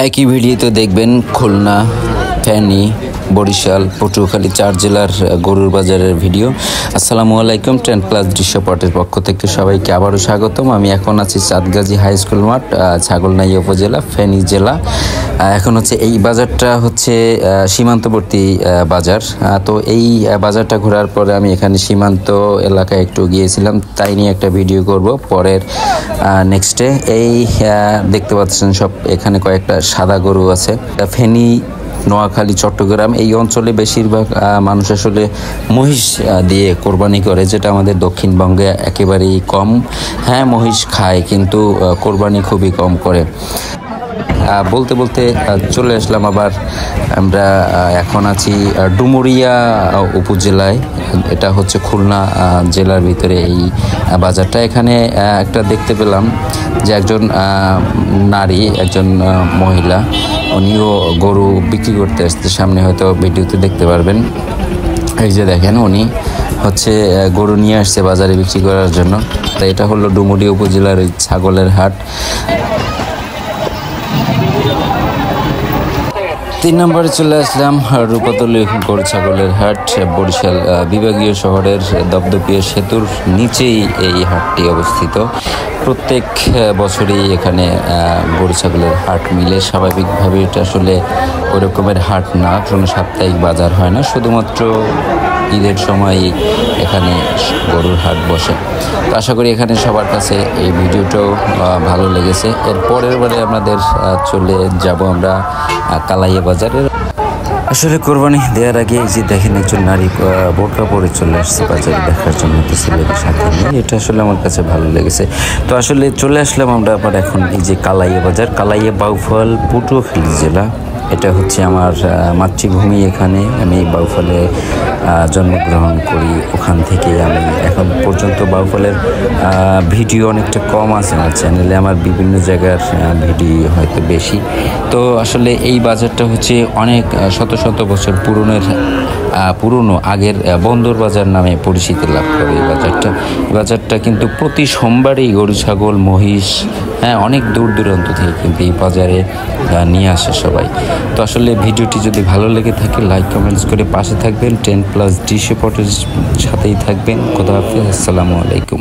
একই ভিডিওতে দেখবেন খুলনা, ফেনী, বরিশাল, পটুয়াখালী 4 জেলার গরুর বাজারের ভিডিও। আসসালামু আলাইকুম, 10+ দৃশ্যপটের পক্ষ থেকে সবাইকে আবারও স্বাগতম। আমি এখন আছি চাঁদগাজী হাই স্কুল মাঠ, ছাগলনাইয়া উপজেলা, ফেনী জেলা। এখন হচ্ছে এই বাজারটা হচ্ছে সীমান্তবর্তী বাজার। তো এই বাজারটা ঘোরার পরে আমি এখানে সীমান্ত এলাকায় একটু গিয়েছিলাম, তাই নিয়ে একটা ভিডিও করব পরের নেক্সটে। এই দেখতে পাচ্ছেন সব এখানে কয়েকটা সাদা গরু আছে। ফেনী, নোয়াখালী, চট্টগ্রাম এই অঞ্চলে বেশিরভাগ মানুষ আসলে মহিষ দিয়ে কোরবানি করে, যেটা আমাদের দক্ষিণবঙ্গে একেবারেই কম। হ্যাঁ, মহিষ খায় কিন্তু কোরবানি খুবই কম করে। বলতে বলতে চলে আসলাম আবার আমরা এখন আছি ডুমুরিয়া উপজেলায়। এটা হচ্ছে খুলনা জেলার ভিতরে এই বাজারটা। এখানে একটা দেখতে পেলাম যে একজন নারী, একজন মহিলা, উনিও গরু বিক্রি করতে আসছে। সামনে হয়তো ভিডিওতে দেখতে পারবেন। এই যে দেখেন, উনি হচ্ছে গরু নিয়ে আসছে বাজারে বিক্রি করার জন্য। এটা হলো ডুমুরিয়া উপজেলার ছাগলের হাট। 3 নম্বরে চলে আসলাম রূপাতলী গরু ছাগলের হাট। বরিশাল বিভাগীয় শহরের দপদপিয়া সেতুর নিচেই এই হাটটি অবস্থিত। প্রত্যেক বছরই এখানে গরু ছাগলের হাট মিলে। স্বাভাবিকভাবে এটা আসলে ওই রকমের হাট না, কোনো সাপ্তাহিক বাজার হয় না, শুধুমাত্র ঈদের সময় এখানে গরুর হাট বসে। তো আশা করি এখানে সবার কাছে এই ভিডিওটাও ভালো লেগেছে। এর পরের বারে আমাদের চলে যাব আমরা কালাইয়া বাজারে। আসলে কোরবানি দেওয়ার আগে এই যে দেখেন, একজন নারী বোরকা পরে চলে আসছে বাজারে দেখার জন্য, তো ছেলেদের সাথে নিয়ে। এটা আসলে আমার কাছে ভালো লেগেছে। তো আসলে চলে আসলাম আমরা আবার এখন এই যে কালাইয়া বাজার। কালাইয়া বাউফল, পটুয়াখালী জেলা। এটা হচ্ছে আমার মাতৃভূমি। এখানে আমি বাউফলে জন্মগ্রহণ করি। ওখান থেকে আমি এখন পর্যন্ত বাউফলের ভিডিও অনেকটা কম আছে আমার চ্যানেলে। আমার বিভিন্ন জায়গার ভিডিও হয়তো বেশি। তো আসলে এই বাজারটা হচ্ছে অনেক শত শত বছর পুরনো আগের বন্দর বাজার নামে পরিচিতি লাভ করে এই বাজারটা। এই বাজারটা কিন্তু প্রতি সোমবারেই গরু, ছাগল, মহিষ, হ্যাঁ, অনেক দূর দূরান্ত থেকে কিন্তু এই বাজারে নিয়ে আসে সবাই। তো আসলে ভিডিওটি যদি ভালো লেগে থাকে লাইক কমেন্টস করে পাশে থাকবেন। 10+ দৃশ্যপটের সাথেই থাকবেন। খোদা হাফেজ, আসসালামু আলাইকুম।